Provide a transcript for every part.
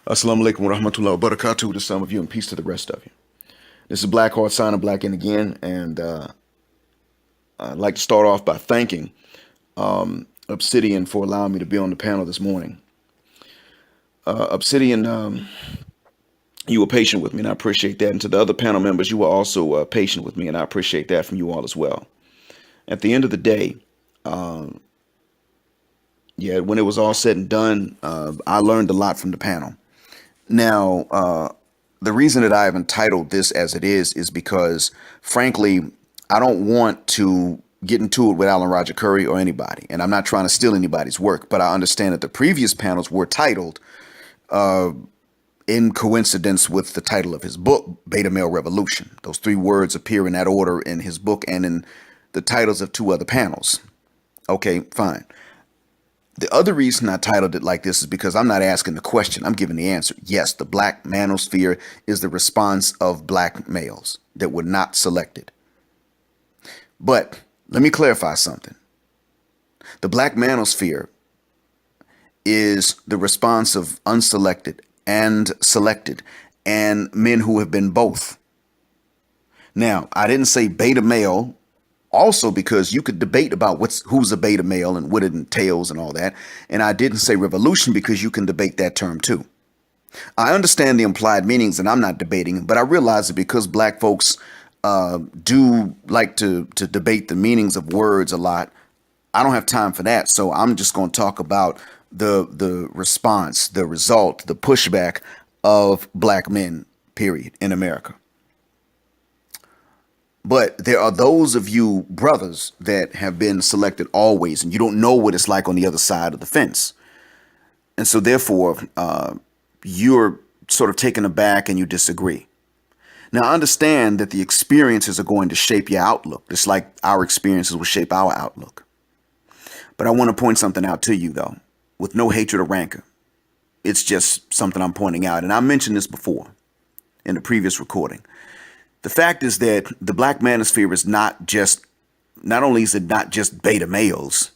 Assalamu alaikum wa rahmatullahi wa barakatuh to some of you and peace to the rest of you. This is Black Heart Sign of Black in again, and I'd like to start off by thanking Obsidian for allowing me to be on the panel this morning. Obsidian, you were patient with me, and I appreciate that. And to the other panel members, you were also patient with me, and I appreciate that from you all as well. At the end of the day, yeah, when it was all said and done, I learned a lot from the panel. Now, the reason that I have entitled this as it is because, frankly, I don't want to get into it with Alan Roger Curry or anybody, and I'm not trying to steal anybody's work, but I understand that the previous panels were titled in coincidence with the title of his book, Beta Male Revolution. Those three words appear in that order in his book and in the titles of two other panels. Okay, fine. The other reason I titled it like this is because I'm not asking the question, I'm giving the answer. Yes, the black manosphere is the response of black males that were not selected. But let me clarify something. The black manosphere is the response of unselected and selected and men who have been both. Now, I didn't say beta male. Also, because you could debate about who's a beta male and what it entails and all that. And I didn't say revolution because you can debate that term too. I understand the implied meanings and I'm not debating, but I realize that because black folks do like to debate the meanings of words a lot, I don't have time for that. So I'm just going to talk about the response, the result, the pushback of black men, period, in America. But there are those of you brothers that have been selected always, and you don't know what it's like on the other side of the fence. And so therefore, you're sort of taken aback and you disagree. Now, I understand that the experiences are going to shape your outlook, just like our experiences will shape our outlook. But I want to point something out to you, though, with no hatred or rancor. It's just something I'm pointing out. And I mentioned this before in the previous recording. The fact is that the black manosphere is not only is it not just beta males,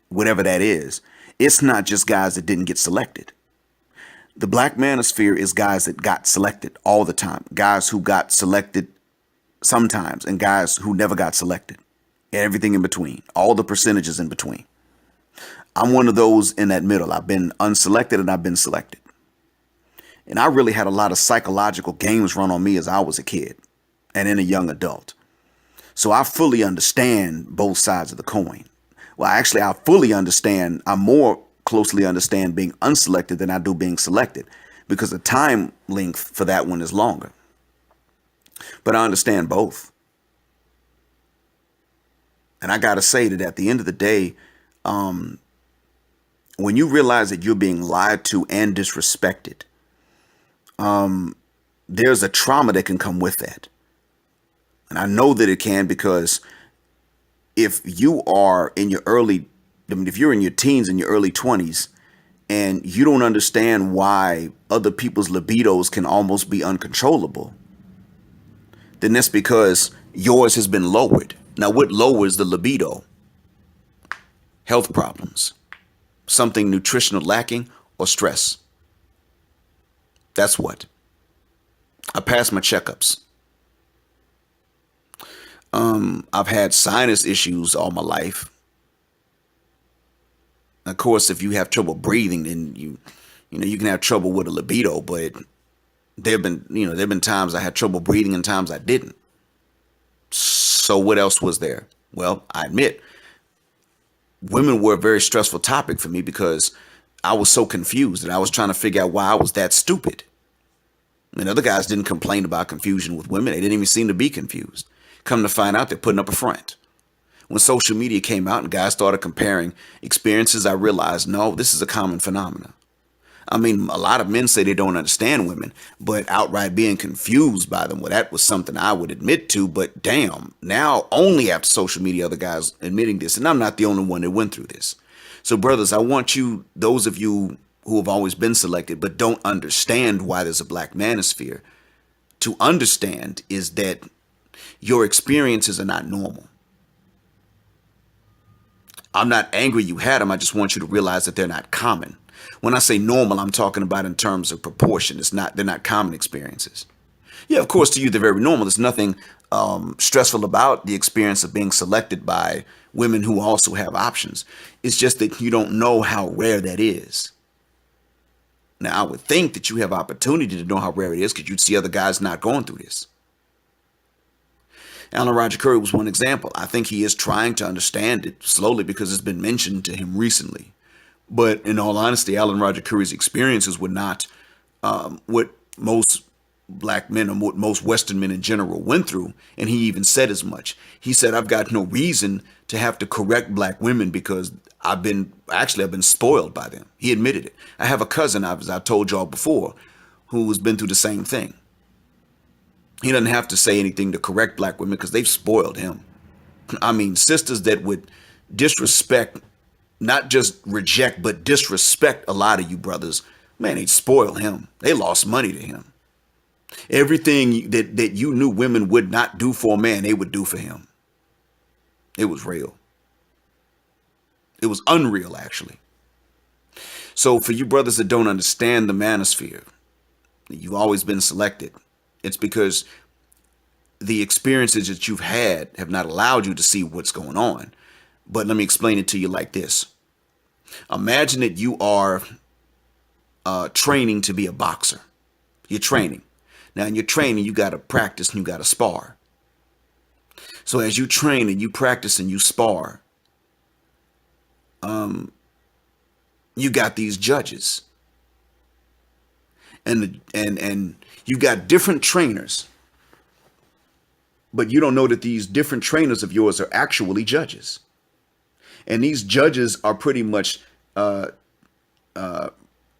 whatever that is, it's not just guys that didn't get selected. The black manosphere is guys that got selected all the time, guys who got selected sometimes and guys who never got selected, and everything in between, all the percentages in between. I'm one of those in that middle. I've been unselected and I've been selected. And I really had a lot of psychological games run on me as I was a kid and in a young adult. So I fully understand both sides of the coin. Well, actually, I more closely understand being unselected than I do being selected because the time length for that one is longer. But I understand both. And I got to say that at the end of the day, when you realize that you're being lied to and disrespected, there's a trauma that can come with that. And I know that it can because if you are in your if you're in your teens and your early 20s and you don't understand why other people's libidos can almost be uncontrollable, then that's because yours has been lowered. Now, what lowers the libido? Health problems, something nutritional lacking, or stress. That's what. I passed my checkups. I've had sinus issues all my life. Of course, if you have trouble breathing, then you can have trouble with a libido. But there've been times I had trouble breathing and times I didn't. So what else was there? Well, I admit, women were a very stressful topic for me because I was so confused and I was trying to figure out why I was that stupid. And other guys didn't complain about confusion with women. They didn't even seem to be confused. Come to find out, they're putting up a front. When social media came out and guys started comparing experiences, I realized, no, this is a common phenomenon. I mean, a lot of men say they don't understand women, but outright being confused by them, well, that was something I would admit to. But damn, now only after social media, other guys admitting this. And I'm not the only one that went through this. So brothers, I want you, those of you who have always been selected but don't understand why there's a black manosphere, to understand is that your experiences are not normal. I'm not angry you had them. I just want you to realize that they're not common. When I say normal, I'm talking about in terms of proportion. They're not common experiences. Yeah, of course, to you, they're very normal. There's nothing stressful about the experience of being selected by women who also have options. It's just that you don't know how rare that is. Now, I would think that you have opportunity to know how rare it is because you'd see other guys not going through this. Alan Roger Curry was one example. I think he is trying to understand it slowly because it's been mentioned to him recently. But in all honesty, Alan Roger Curry's experiences were not what most black men or what most Western men in general went through. And he even said as much. He said, I've got no reason to have to correct black women because I've been spoiled by them. He admitted it. I have a cousin, as I told y'all before, who has been through the same thing. He doesn't have to say anything to correct black women because they've spoiled him. I mean, sisters that would disrespect, not just reject, but disrespect a lot of you brothers, man, they'd spoil him. They lost money to him. Everything that you knew women would not do for a man, they would do for him. It was real. It was unreal, actually. So for you brothers that don't understand the manosphere, you've always been selected. It's because the experiences that you've had have not allowed you to see what's going on. But let me explain it to you like this. Imagine that you are training to be a boxer. You're training. Now, in your training, you got to practice and you got to spar. So as you train and you practice and you spar, you got these judges. And you got different trainers. But you don't know that these different trainers of yours are actually judges. And these judges are pretty much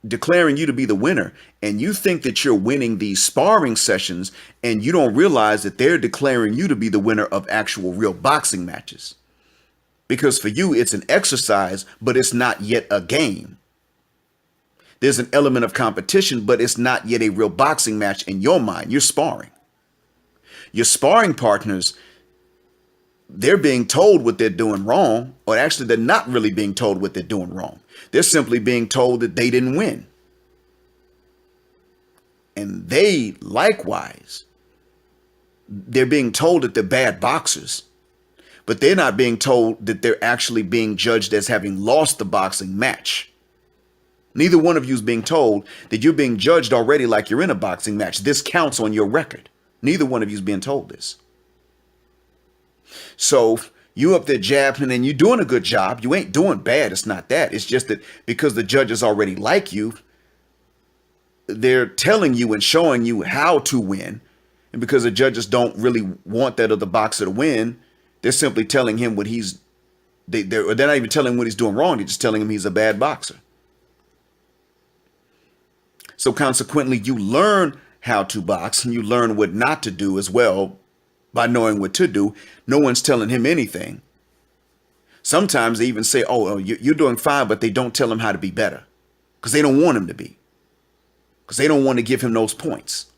declaring you to be the winner. And you think that you're winning these sparring sessions, and you don't realize that they're declaring you to be the winner of actual real boxing matches. Because for you, it's an exercise, but it's not yet a game. There's an element of competition, but it's not yet a real boxing match in your mind. You're sparring. Your sparring partners, they're being told what they're doing wrong, or actually they're not really being told what they're doing wrong. They're simply being told that they didn't win. And they likewise, they're being told that they're bad boxers, but they're not being told that they're actually being judged as having lost the boxing match. Neither one of you is being told that you're being judged already like you're in a boxing match. This counts on your record. Neither one of you is being told this. So you up there jabbing and you're doing a good job. You ain't doing bad. It's not that. It's just that because the judges already like you, they're telling you and showing you how to win. And because the judges don't really want that other boxer to win, they're simply telling him what they're not even telling him what he's doing wrong. They're just telling him he's a bad boxer. So consequently, you learn how to box and you learn what not to do as well by knowing what to do. No one's telling him anything. Sometimes they even say, oh, you're doing fine, but they don't tell him how to be better because they don't want him to be, because they don't want to give him those points.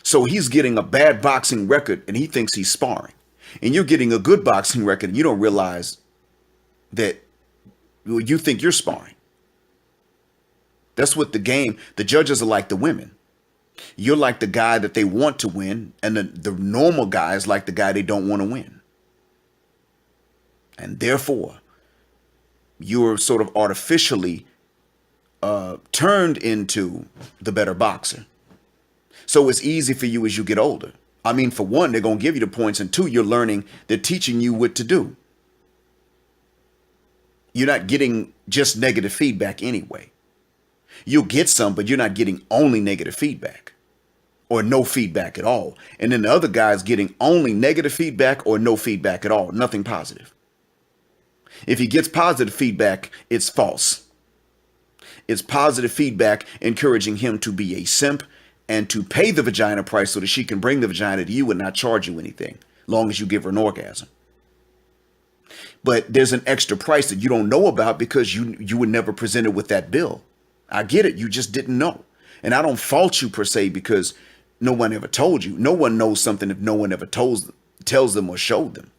So he's getting a bad boxing record and he thinks he's sparring, and you're getting a good boxing record and you don't realize that you think you're sparring. That's what the judges are like the women. You're like the guy that they want to win, and the normal guy is like the guy they don't want to win. And therefore, you're sort of artificially turned into the better boxer. So it's easy for you as you get older. I mean, for one, they're going to give you the points, and two, you're learning, they're teaching you what to do. You're not getting just negative feedback anyway. You'll get some, but you're not getting only negative feedback or no feedback at all. And then the other guy's getting only negative feedback or no feedback at all, nothing positive. If he gets positive feedback, it's false. It's positive feedback encouraging him to be a simp and to pay the vagina price so that she can bring the vagina to you and not charge you anything, long as you give her an orgasm. But there's an extra price that you don't know about because you were never presented with that bill. I get it. You just didn't know. And I don't fault you per se because no one ever told you. No one knows something if no one ever tells them or showed them.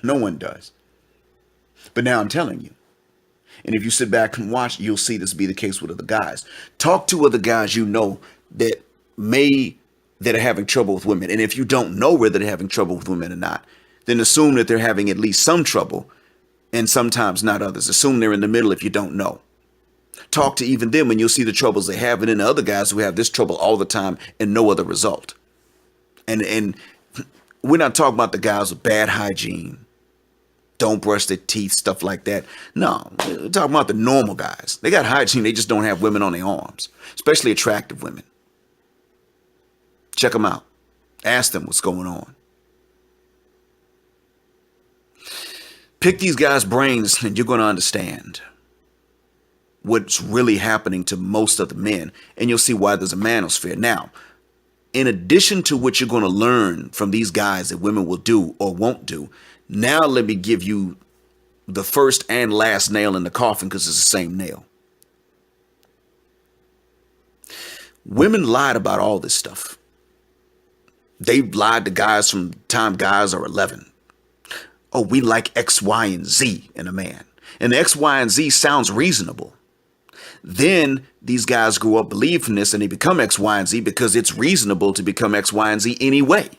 No one does. But now I'm telling you. And if you sit back and watch, you'll see this be the case with other guys. Talk to other guys you know that may that are having trouble with women. And if you don't know whether they're having trouble with women or not, then assume that they're having at least some trouble, and sometimes not others. Assume they're in the middle if you don't know. Talk to even them and you'll see the troubles they have, and then the other guys who have this trouble all the time and no other result. And we're not talking about the guys with bad hygiene, don't brush their teeth, stuff like that. No, we're talking about the normal guys. They got hygiene, they just don't have women on their arms, especially attractive women. Check them out. Ask them what's going on. Pick these guys' brains and you're going to understand what's really happening to most of the men, and you'll see why there's a manosphere. Now, in addition to what you're going to learn from these guys that women will do or won't do, now let me give you the first and last nail in the coffin, because it's the same nail. Women lied about all this stuff. They lied to guys from the time guys are 11. Oh, we like X, Y, and Z in a man. And the X, Y, and Z sounds reasonable. Then these guys grew up believing this and they become X, Y, and Z because it's reasonable to become X, Y, and Z anyway.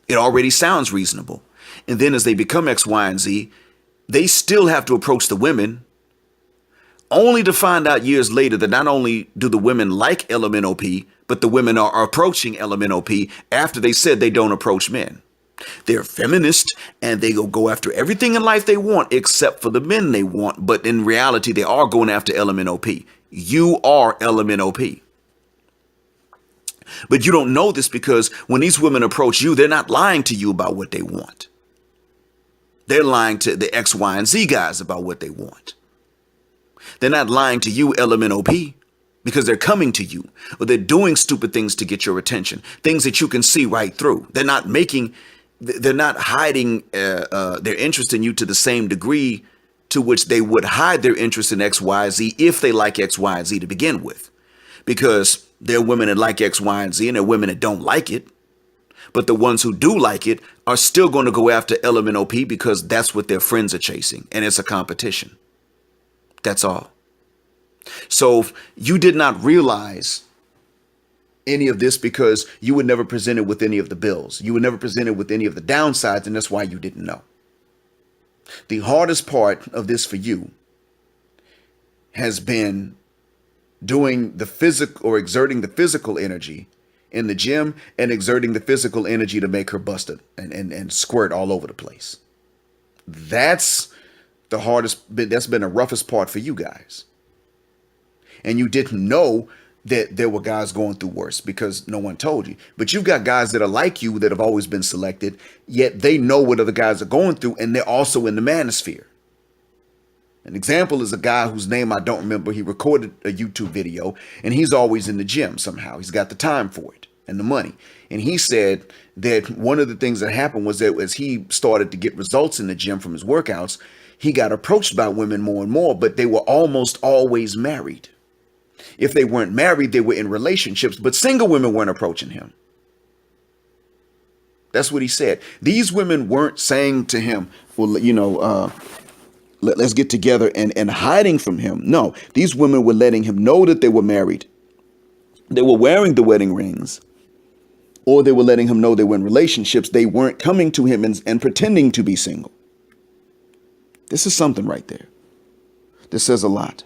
It already sounds reasonable. And then as they become X, Y, and Z, they still have to approach the women, only to find out years later that not only do the women like LMNOP, but the women are approaching LMNOP after they said they don't approach men. They're feminist and they go after everything in life they want except for the men they want. But in reality, they are going after LMNOP. You are LMNOP. But you don't know this because when these women approach you, they're not lying to you about what they want. They're lying to the X, Y, and Z guys about what they want. They're not lying to you, LMNOP, because they're coming to you, or they're doing stupid things to get your attention, things that you can see right through. They're not hiding their interest in you to the same degree to which they would hide their interest in X, Y, Z if they like X, Y, and Z to begin with. Because there are women that like X, Y, and Z, and there are women that don't like it. But the ones who do like it are still going to go after LMNOP because that's what their friends are chasing, and it's a competition. That's all. So you did not realize any of this because you were never presented with any of the bills. You were never presented with any of the downsides, and that's why you didn't know. The hardest part of this for you has been doing the physical or exerting the physical energy in the gym and exerting the physical energy to make her busted and squirt all over the place. That's the hardest bit. That's been the roughest part for you guys. And you didn't know that there were guys going through worse because no one told you. But you've got guys that are like you that have always been selected, yet they know what other guys are going through, and they're also in the manosphere. An example is a guy whose name I don't remember. He recorded a YouTube video, and he's always in the gym somehow. He's got the time for it and the money. And he said that one of the things that happened was that as he started to get results in the gym from his workouts, he got approached by women more and more, but they were almost always married. If they weren't married, they were in relationships, but single women weren't approaching him. That's what he said. These women weren't saying to him, well, let's get together and hiding from him. No, these women were letting him know that they were married. They were wearing the wedding rings, or they were letting him know they were in relationships. They weren't coming to him and pretending to be single. This is something right there. This says a lot.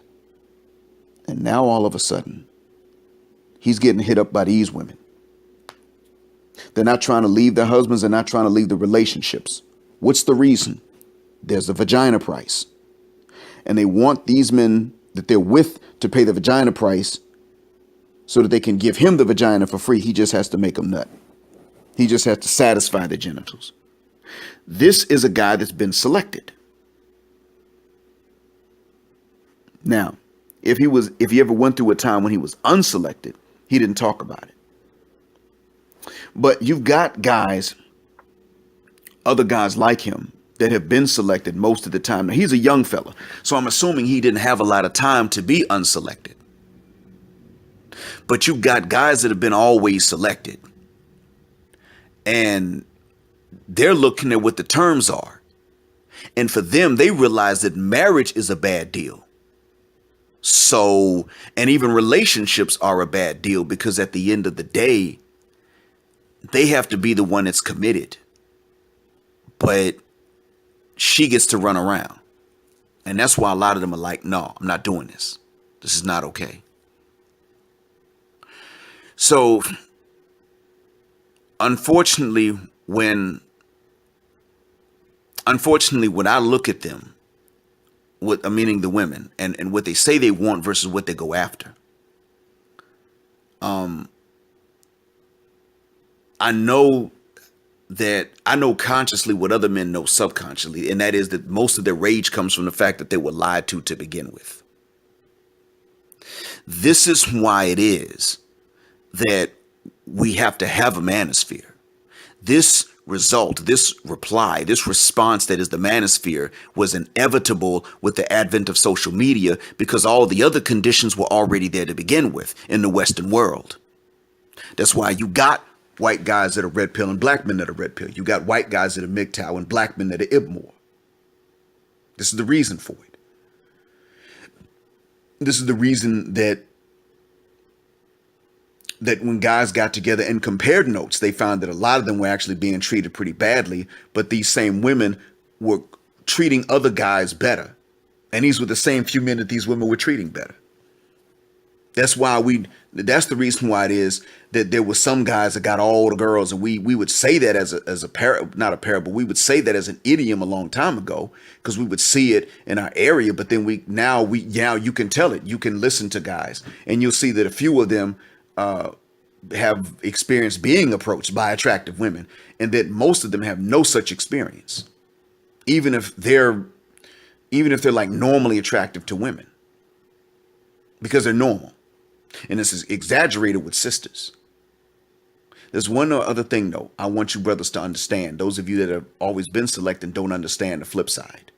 And now all of a sudden, he's getting hit up by these women. They're not trying to leave their husbands. They're not trying to leave the relationships. What's the reason? There's the vagina price. And they want these men that they're with to pay the vagina price so that they can give him the vagina for free. He just has to make them nut. He just has to satisfy the genitals. This is a guy that's been selected. Now, if he ever went through a time when he was unselected, he didn't talk about it. But you've got guys, other guys like him, that have been selected most of the time. Now, he's a young fella, so I'm assuming he didn't have a lot of time to be unselected. But you've got guys that have been always selected, and they're looking at what the terms are. And for them, they realize that marriage is a bad deal. So, and even relationships are a bad deal because at the end of the day, they have to be the one that's committed. But she gets to run around. And that's why a lot of them are like, no, I'm not doing this. This is not okay. So, unfortunately, when I look at them, meaning the women, and what they say they want versus what they go after, I know consciously what other men know subconsciously, and that is that most of their rage comes from the fact that they were lied to begin with. This is why it is that we have to have a manosphere. This result, this reply, this response that is the manosphere was inevitable with the advent of social media because all the other conditions were already there to begin with in the Western world. That's why you got white guys that are red pill and black men that are red pill. You got white guys that are MGTOW and black men that are IBMOR. This is the reason for it. This is the reason that when guys got together and compared notes, they found that a lot of them were actually being treated pretty badly, but these same women were treating other guys better. And these were the same few men that these women were treating better. That's the reason why it is that there were some guys that got all the girls, and we would say that as a not a parable, we would say that as an idiom a long time ago because we would see it in our area. But then now you can tell it. You can listen to guys, and you'll see that a few of them have experienced being approached by attractive women, and that most of them have no such experience, even if they're like normally attractive to women, because they're normal. And this is exaggerated with sisters. There's one other thing, though, I want you brothers to understand. Those of you that have always been select and don't understand the flip side.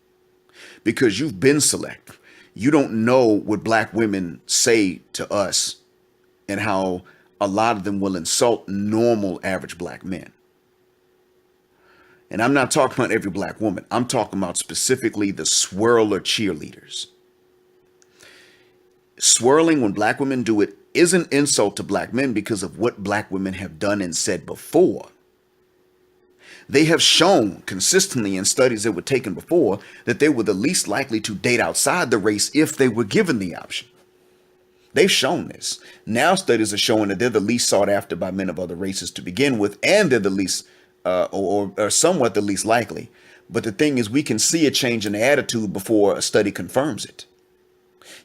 Because you've been select. You don't know what black women say to us and how a lot of them will insult normal average black men. And I'm not talking about every black woman. I'm talking about specifically the swirler cheerleaders. Swirling, when black women do it, is an insult to black men because of what black women have done and said before. They have shown consistently in studies that were taken before that they were the least likely to date outside the race if they were given the option. They've shown this. Now studies are showing that they're the least sought after by men of other races to begin with, and they're the least, or somewhat the least likely. But the thing is, we can see a change in the attitude before a study confirms it.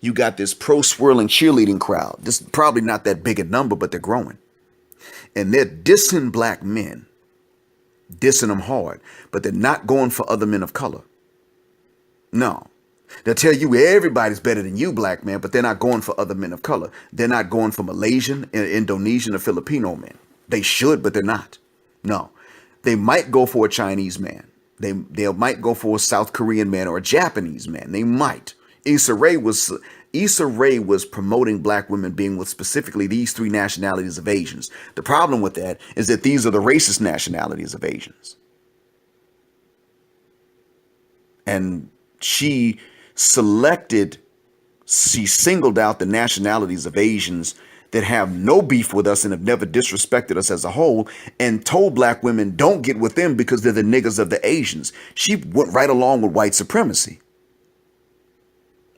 You got this pro-swirling cheerleading crowd. This is probably not that big a number, but they're growing. And they're dissing black men, dissing them hard, but they're not going for other men of color. No. They'll tell you everybody's better than you, black man, but they're not going for other men of color. They're not going for Malaysian, Indonesian, or Filipino men. They should, but they're not. No. They might go for a Chinese man. They might go for a South Korean man or a Japanese man. They might. Issa Rae was promoting black women being with specifically these three nationalities of Asians. The problem with that is that these are the racist nationalities of Asians. And she singled out the nationalities of Asians that have no beef with us and have never disrespected us as a whole, and told black women don't get with them because they're the niggas of the Asians. She went right along with white supremacy.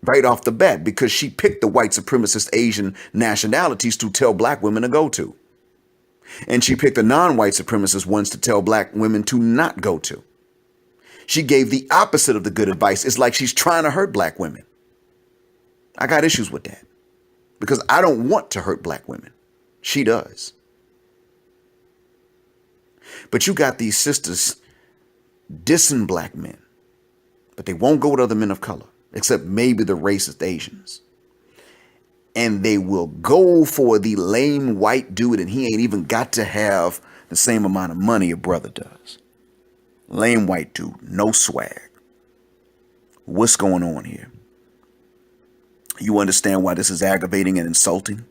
Right off the bat, because she picked the white supremacist Asian nationalities to tell black women to go to. And she picked the non-white supremacist ones to tell black women to not go to. She gave the opposite of the good advice. It's like she's trying to hurt black women. I got issues with that because I don't want to hurt black women. She does. But you got these sisters dissing black men, but they won't go with other men of color. Except maybe the racist Asians. And they will go for the lame white dude, and he ain't even got to have the same amount of money a brother does. Lame white dude, no swag. What's going on here? You understand why this is aggravating and insulting?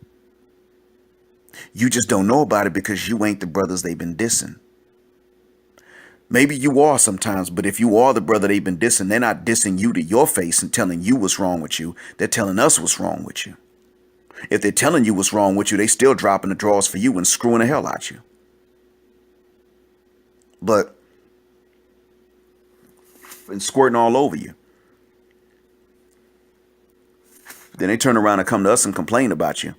You just don't know about it because you ain't the brothers they've been dissing. Maybe you are sometimes, but if you are the brother they've been dissing, they're not dissing you to your face and telling you what's wrong with you. They're telling us what's wrong with you. If they're telling you what's wrong with you, they still dropping the drawers for you and screwing the hell out you. But, and squirting all over you. Then they turn around and come to us and complain about you.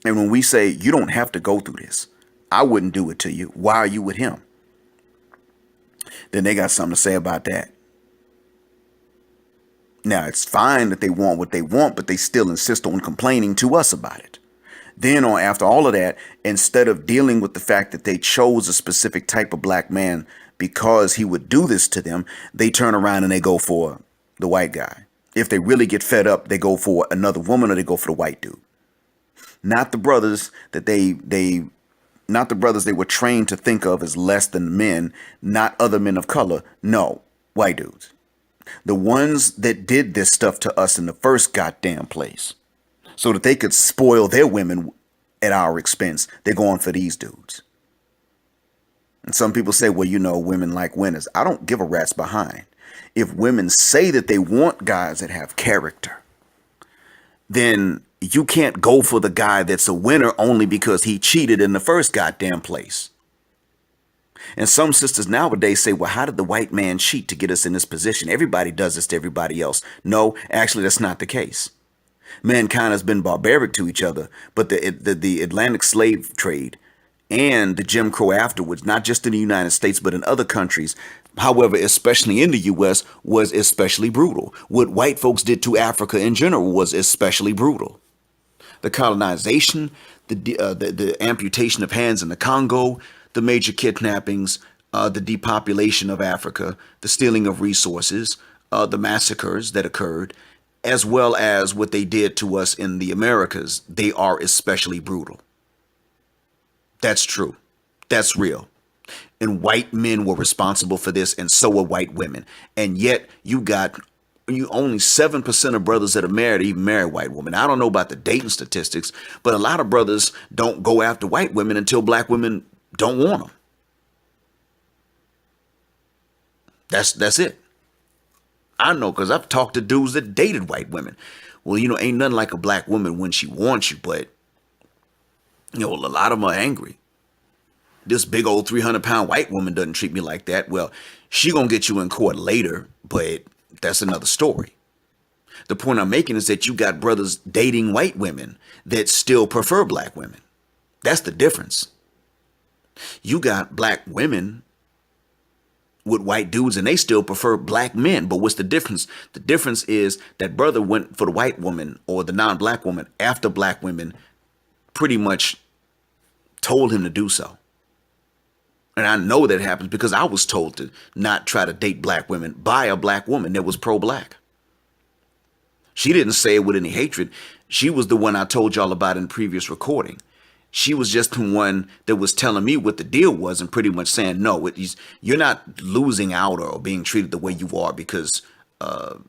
And when we say, you don't have to go through this, I wouldn't do it to you, why are you with him? Then they got something to say about that. Now, it's fine that they want what they want, but they still insist on complaining to us about it. Then, on after all of that, instead of dealing with the fact that they chose a specific type of black man because he would do this to them, they turn around and they go for the white guy. If they really get fed up, they go for another woman or they go for the white dude. Not the brothers that not the brothers they were trained to think of as less than men, not other men of color. No, white dudes. The ones that did this stuff to us in the first goddamn place so that they could spoil their women at our expense, they're going for these dudes. And some people say, well, you know, women like winners. I don't give a rat's behind. If women say that they want guys that have character, then you can't go for the guy that's a winner only because he cheated in the first goddamn place. And some sisters nowadays say, well, how did the white man cheat to get us in this position? Everybody does this to everybody else. No, actually, that's not the case. Mankind has been barbaric to each other, but the Atlantic slave trade and the Jim Crow afterwards, not just in the United States, but in other countries, however, especially in the U.S., was especially brutal. What white folks did to Africa in general was especially brutal. The colonization, the amputation of hands in the Congo, the major kidnappings, the depopulation of Africa, the stealing of resources, the massacres that occurred, as well as what they did to us in the Americas, they are especially brutal. That's true. That's real. And white men were responsible for this, and so were white women. And yet you only 7% of brothers that are married even marry white women. I don't know about the dating statistics, but a lot of brothers don't go after white women until black women don't want them. That's it. I know, because I've talked to dudes that dated white women. Well, you know, ain't nothing like a black woman when she wants you, but, you know, a lot of them are angry. This big old 300-pound white woman doesn't treat me like that. Well, she gonna get you in court later, but that's another story. The point I'm making is that you got brothers dating white women that still prefer black women. That's the difference. You got black women with white dudes and they still prefer black men. But what's the difference? The difference is that brother went for the white woman or the non-black woman after black women pretty much told him to do so. And I know that happens because I was told to not try to date black women by a black woman that was pro-black. She didn't say it with any hatred. She was the one I told y'all about in the previous recording. She was just the one that was telling me what the deal was and pretty much saying, no, you're not losing out or being treated the way you are because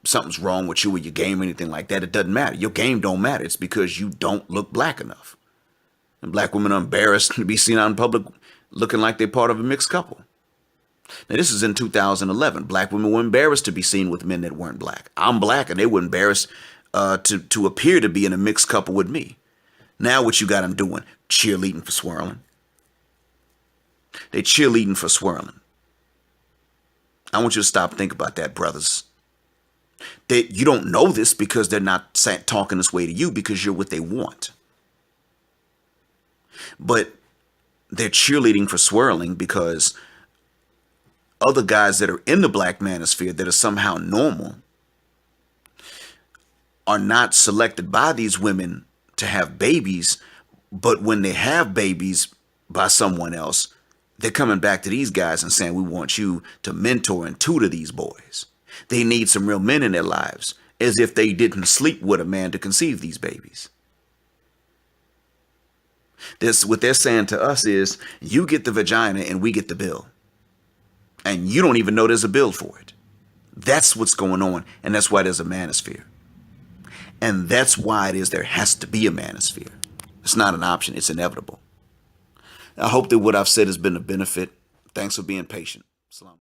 something's wrong with you or your game or anything like that. It doesn't matter. Your game don't matter. It's because you don't look black enough. And black women are embarrassed to be seen out in public looking like they're part of a mixed couple. Now, this is in 2011. Black women were embarrassed to be seen with men that weren't black. I'm black, and they were embarrassed to appear to be in a mixed couple with me. Now what you got them doing? Cheerleading for swirling. They cheerleading for swirling. I want you to stop and think about that, brothers. You don't know this because they're not talking this way to you because you're what they want. But they're cheerleading for swirling because other guys that are in the black manosphere that are somehow normal are not selected by these women to have babies, but when they have babies by someone else, they're coming back to these guys and saying, we want you to mentor and tutor these boys. They need some real men in their lives, as if they didn't sleep with a man to conceive these babies. What they're saying to us is, you get the vagina and we get the bill. And you don't even know there's a bill for it. That's what's going on, and that's why there's a manosphere. And that's why it is there has to be a manosphere. It's not an option, it's inevitable. I hope that what I've said has been a benefit. Thanks for being patient. Salam.